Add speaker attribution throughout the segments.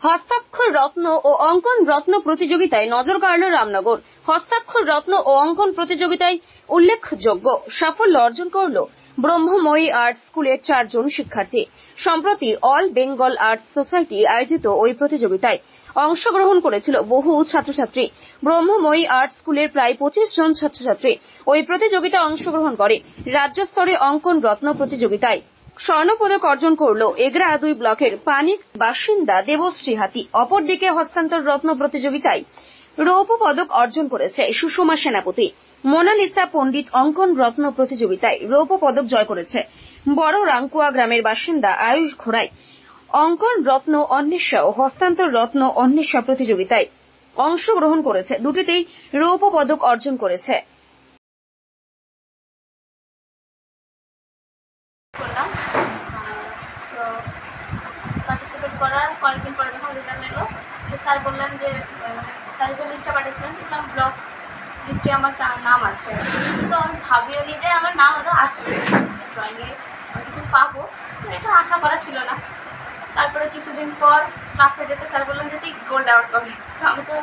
Speaker 1: হস্তাক্ষর রত্ন ও অঙ্কন রত্ন প্রতিযোগিতায় নজর কাড়ল রামনগর। হস্তাক্ষর রত্ন ও অঙ্কন প্রতিযোগিতায় উল্লেখযোগ্য সাফল্য অর্জন করল ব্রহ্মময়ী আর্টস স্কুলের 4 জন শিক্ষার্থী। সম্প্রতি অল বেঙ্গল আর্টস সোসাইটি আয়োজিত ওই প্রতিযোগিতায় অংশগ্রহণ করেছিল বহু ছাত্রছাত্রী। ব্রহ্মময়ী আর্টস স্কুলের প্রায় 25 জন ছাত্রছাত্রী ওই প্রতিযোগিতায় অংশগ্রহণ করে। রাজ্য স্তরে অঙ্কন রত্ন প্রতিযোগিতায় স্বর্ণপদক অর্জন করল এগরা 2 ব্লকের পানিক বাসিন্দা দেবশ্রী হাতি। অপরদিকে হস্তান্তর রত্ন প্রতিযোগিতায় রৌপ্য পদক অর্জন করেছে সুষমা সেনাপতি। মোনালিসা পণ্ডিত অঙ্কন রত্ন প্রতিযোগিতায় রৌপ্য পদক জয় করেছে বড় রাঙ্কুয়া গ্রামের বাসিন্দা আয়ুষ ঘোড়াই। অঙ্কন রত্ন অন্বেষা ও হস্তান্তর রত্ন অন্বেষা প্রতিযোগিতায় অংশগ্রহণ করেছে, দুটিতেই রৌপ্য পদক অর্জন করেছে।
Speaker 2: পার্টিসিপেট করার কয়েকদিন পরে যখন রেজাল্ট এলো, তো স্যার বললেন যে স্যার যে লিস্টটা পাঠিয়েছিলেন দেখলাম ব্লক লিস্টে আমার নাম আছে। তো আমি ভাবিও নি যে আমার নাম হয়তো আসবে ড্রয়িংয়ে, আমি কিছু পাবো, তো এটা আশা করা ছিল না। তারপরে কিছুদিন পর ক্লাসে যেতে স্যার বললেন যে তুই গোল্ড অ্যাওয়ার্ড পাবি। তো আমি তো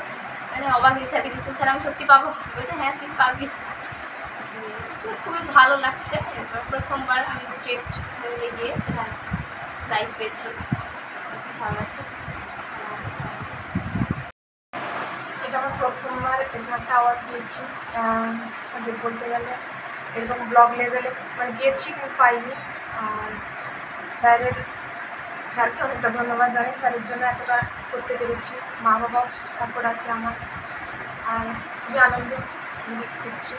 Speaker 2: মানে অবাক হয়ে স্যার দিয়েছি, স্যার আমি সত্যি পাবো? বলছে হ্যাঁ তুই পাবি। তো খুবই ভালো লাগছে। এরপর প্রথমবার আমি স্টেট লেভেলে গিয়ে সেখানে প্রাইজ পেয়েছি, ভালো লাগছে।
Speaker 3: এটা আমার প্রথমবার এরকম একটা অ্যাওয়ার্ড পেয়েছি। বলতে গেলে এরকম ব্লক লেভেলে মানে গিয়েছি কিন্তু পাইনি। আর স্যারকে অনেকটা ধন্যবাদ জানাই, স্যারের জন্য এতটা করতে পেরেছি। মা বাবাও সাপোর্ট আছে আমার, আর খুবই আনন্দ করছি।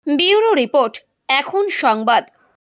Speaker 1: ব্যুরো রিপোর্ট, এখন সংবাদ।